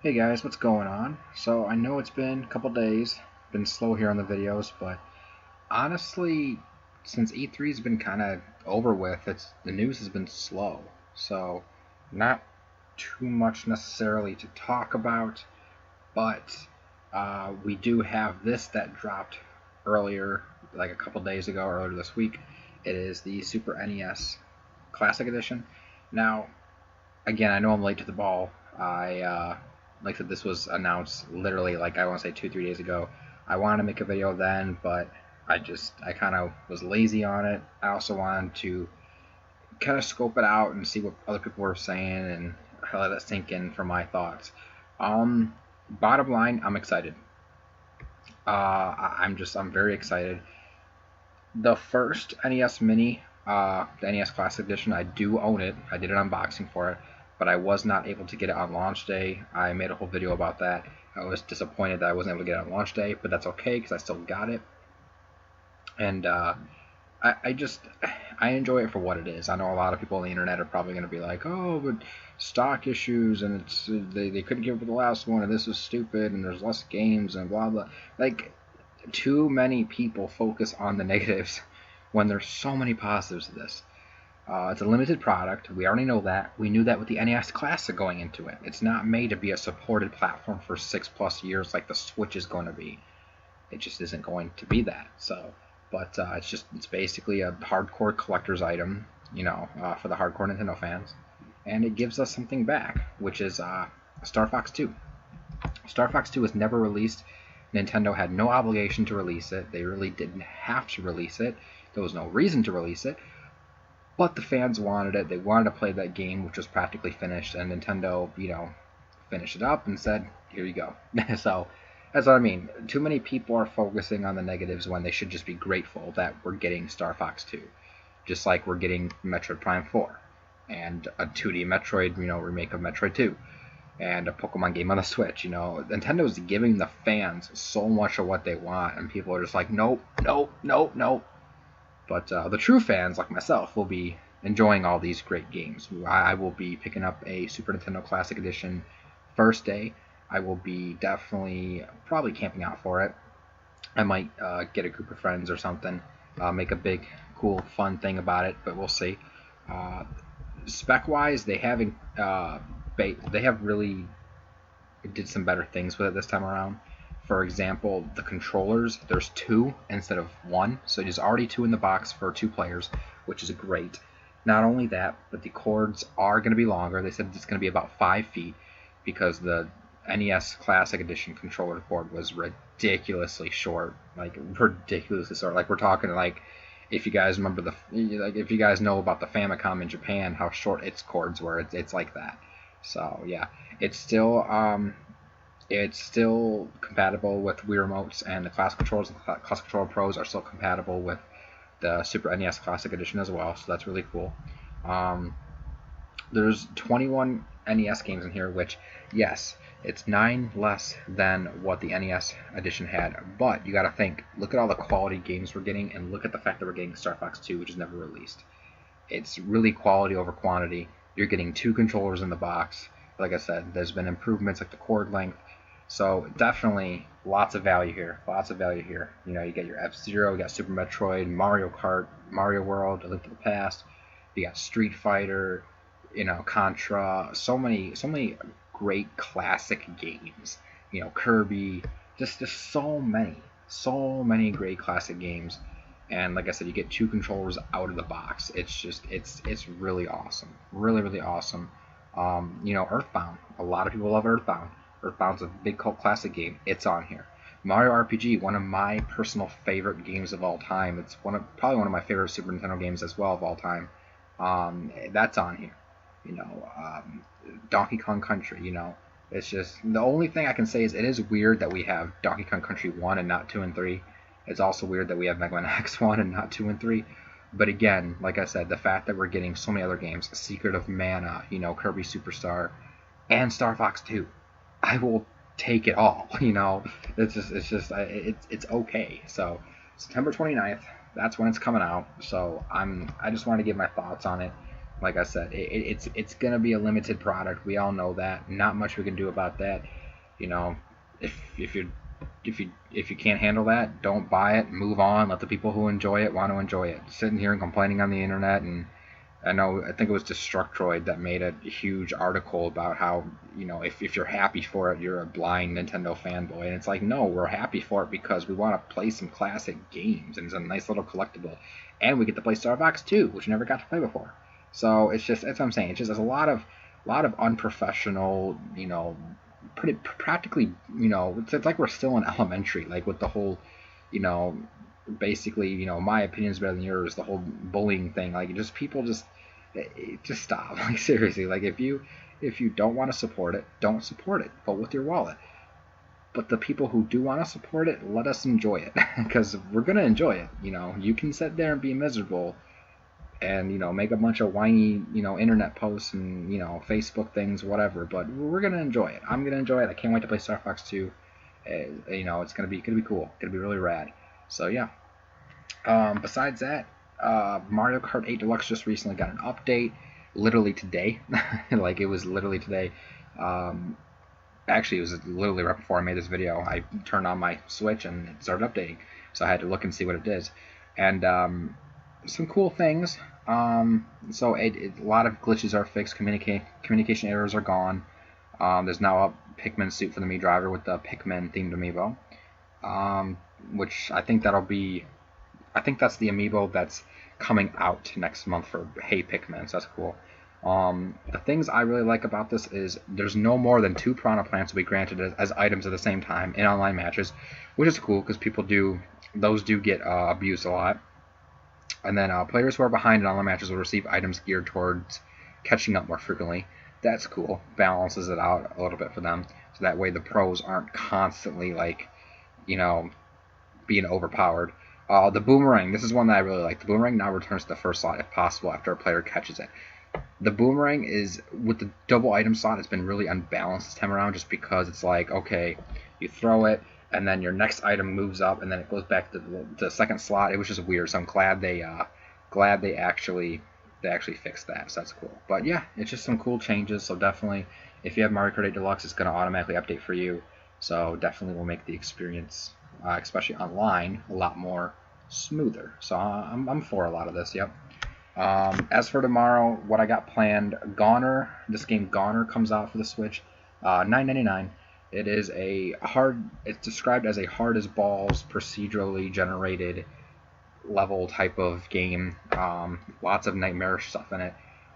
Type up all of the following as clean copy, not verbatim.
Hey guys, what's going on? So I know it's been a couple days, been slow here on the videos, but honestly, since E3's been kind of over with, the news has been slow. So not too much necessarily to talk about, but we do have this that dropped earlier, like a couple days ago, earlier this week. It is the Super NES Classic Edition. Now, again, I know I'm late to the ball. I like that this was announced literally like I want to say 2-3 days ago. I wanted to make a video then, but I kind of was lazy on it. I also wanted to kind of scope it out and see what other people were saying and let that sink in for my thoughts. Bottom line, I'm excited. I'm very excited. The first NES Mini, the NES Classic Edition, I do own it. I did an unboxing for it, but I was not able to get it on launch day. I made a whole video about that. I was disappointed that I wasn't able to get it on launch day, but that's okay because I still got it. And I enjoy it for what it is. I know a lot of people on the internet are probably going to be like, oh, but stock issues and they couldn't give it the last one and this is stupid and there's less games and blah blah. Like, too many people focus on the negatives when there's so many positives to this. It's a limited product. We already know that. We knew that with the NES Classic going into it. It's not made to be a supported platform for 6+ years like the Switch is going to be. It just isn't going to be that. So, but it's basically a hardcore collector's item, for the hardcore Nintendo fans, and it gives us something back, which is Star Fox 2. Star Fox 2 was never released. Nintendo had no obligation to release it. They really didn't have to release it. There was no reason to release it. But the fans wanted it. They wanted to play that game, which was practically finished. And Nintendo, finished it up and said, here you go. So that's what I mean. Too many people are focusing on the negatives when they should just be grateful that we're getting Star Fox 2. Just like we're getting Metroid Prime 4. And a 2D Metroid, remake of Metroid 2. And a Pokemon game on the Switch. Nintendo's giving the fans so much of what they want, and people are just like, nope, nope, nope, nope. But the true fans, like myself, will be enjoying all these great games. I will be picking up a Super Nintendo Classic Edition first day. I will be definitely probably camping out for it. I might get a group of friends or something, make a big, cool, fun thing about it, but we'll see. Spec-wise, they have really did some better things with it this time around. For example, the controllers, there's 2 instead of 1, so there's already 2 in the box for 2 players, which is great. Not only that, but the cords are going to be longer. They said it's going to be about 5 feet because the NES Classic Edition controller cord was ridiculously short, like ridiculously short. Like, we're talking like, if you guys remember if you guys know about the Famicom in Japan, how short its cords were, it's like that. So yeah, it's still compatible with Wii remotes, and the Classic Controllers and Classic Controller Pros are still compatible with the Super NES Classic Edition as well, so that's really cool. There's 21 NES games in here, which, yes, it's 9 less than what the NES Edition had, but you gotta think, look at all the quality games we're getting, and look at the fact that we're getting Star Fox 2, which is never released. It's really quality over quantity. You're getting 2 controllers in the box. Like I said, there's been improvements like the cord length. So definitely lots of value here. Lots of value here. You get your F-Zero, you got Super Metroid, Mario Kart, Mario World, A Link to the Past. You got Street Fighter, Contra. So many great classic games. Kirby. Just so many great classic games. And like I said, you get 2 controllers out of the box. It's really awesome. Really awesome. Earthbound. A lot of people love Earthbound. Earthbound's a big cult classic game. It's on here. Mario RPG, one of my personal favorite games of all time. It's probably one of my favorite Super Nintendo games as well of all time. That's on here. Donkey Kong Country. It's just, the only thing I can say is it is weird that we have Donkey Kong Country 1 and not 2 and 3. It's also weird that we have Mega Man X1 and not 2 and 3. But again, like I said, the fact that we're getting so many other games, Secret of Mana, Kirby Superstar, and Star Fox 2. I will take it all. It's okay. So September 29th, that's when it's coming out. So I just want to give my thoughts on it. like I said, it's gonna be a limited product. We all know that. Not much we can do about that. You know, if you can't handle that, don't buy it. Move on. Let the people who enjoy it want to enjoy it. Sitting here and complaining on the internet, and I think it was Destructoid that made a huge article about how, if you're happy for it, you're a blind Nintendo fanboy. And it's like, no, we're happy for it because we want to play some classic games, and it's a nice little collectible. And we get to play Star Fox 2, which we never got to play before. So that's what I'm saying. It's just there's a lot of unprofessional, practically, it's like we're still in elementary, like with the whole, basically, my opinion is better than yours, the whole bullying thing. Like, people just stop. Like, seriously, like if you don't want to support it, don't support it. Vote with your wallet. But the people who do want to support it, let us enjoy it, because we're gonna enjoy it. You can sit there and be miserable, and make a bunch of whiny internet posts and Facebook things, whatever. But we're gonna enjoy it. I'm gonna enjoy it. I can't wait to play Star Fox 2. It's gonna be cool. Gonna be really rad. So yeah. Besides that, Mario Kart 8 Deluxe just recently got an update, literally today. Like, it was literally today. Actually, it was literally right before I made this video. I turned on my Switch and it started updating, so I had to look and see what it did. And some cool things. So a lot of glitches are fixed. Communication errors are gone. There's now a Pikmin suit for the Mii driver with the Pikmin themed amiibo. Which I think that's the amiibo that's coming out next month for Hey Pikmin, so that's cool. The things I really like about this is there's no more than 2 Piranha Plants will be granted as items at the same time in online matches, which is cool because those do get abused a lot. And then players who are behind in online matches will receive items geared towards catching up more frequently. That's cool. Balances it out a little bit for them, so that way the pros aren't constantly like, being overpowered. The boomerang, this is one that I really like. The boomerang now returns to the first slot if possible after a player catches it. The boomerang is, with the double item slot, it's been really unbalanced this time around, just because it's like, okay, you throw it, and then your next item moves up, and then it goes back to the second slot. It was just weird, so I'm glad they actually fixed that, so that's cool. But yeah, it's just some cool changes, so definitely, if you have Mario Kart 8 Deluxe, it's going to automatically update for you, so definitely will make the experience, especially online, a lot more smoother. So I'm for a lot of this, yep. As for tomorrow, what I got planned, Goner, this game Goner comes out for the Switch, $9.99. It is it's described as a hard as balls, procedurally generated level type of game. Lots of nightmarish stuff in it.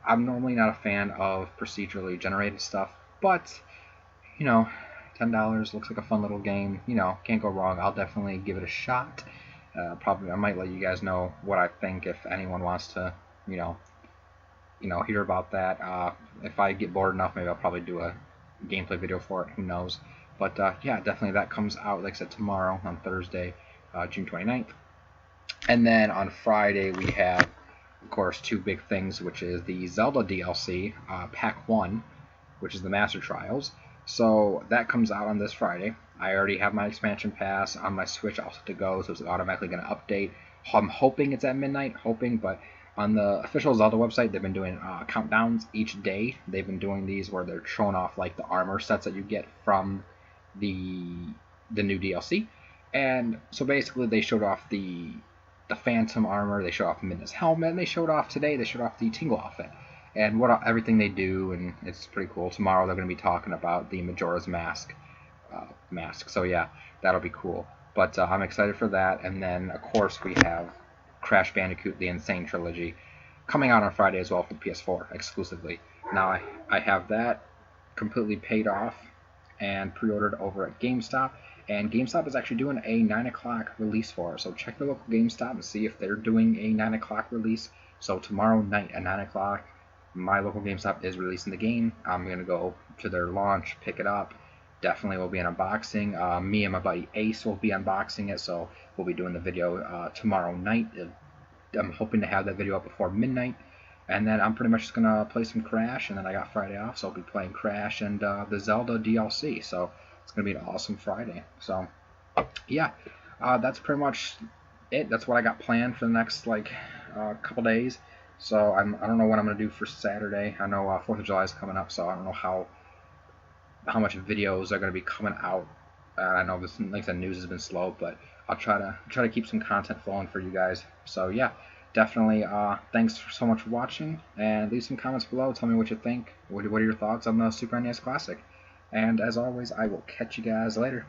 I'm normally not a fan of procedurally generated stuff, but, $10 looks like a fun little game. Can't go wrong. I'll definitely give it a shot. Probably I might let you guys know what I think if anyone wants to, hear about that. If I get bored enough, maybe I'll probably do a gameplay video for it. Who knows? But yeah, definitely that comes out, like I said, tomorrow on Thursday, June 29th. And then on Friday we have, of course, 2 big things, which is the Zelda DLC, Pack 1, which is the Master Trials. So that comes out on this Friday. I already have my expansion pass on my Switch all set to go, so it's automatically going to update. I'm hoping it's at midnight, but on the official Zelda website, they've been doing countdowns each day. They've been doing these where they're showing off like the armor sets that you get from the new DLC. And so basically they showed off the Phantom armor, they showed off Midna's helmet, and they showed off the Tingle outfit. And everything they do, and it's pretty cool. Tomorrow they're going to be talking about the Majora's Mask. So yeah, that'll be cool. But I'm excited for that. And then, of course, we have Crash Bandicoot: The Insane Trilogy coming out on Friday as well for the PS4 exclusively. Now I have that completely paid off and pre-ordered over at GameStop. And GameStop is actually doing a 9 o'clock release for it. So check the local GameStop and see if they're doing a 9 o'clock release. So tomorrow night at 9 o'clock, my local GameStop is releasing the game. I'm going to go to their launch, pick it up. Definitely will be an unboxing. Me and my buddy Ace will be unboxing it, so we'll be doing the video tomorrow night. I'm hoping to have that video up before midnight. And then I'm pretty much just going to play some Crash, and then I got Friday off, so I'll be playing Crash and the Zelda DLC. So it's going to be an awesome Friday. So, yeah, that's pretty much it. That's what I got planned for the next, couple days. So I don't know what I'm gonna do for Saturday. I know 4th of July is coming up, so I don't know how much videos are gonna be coming out. I know this, like the news has been slow, but I'll try to keep some content flowing for you guys. So yeah, definitely. Thanks so much for watching, and leave some comments below. Tell me what you think. What are your thoughts on the Super NES Classic? And as always, I will catch you guys later.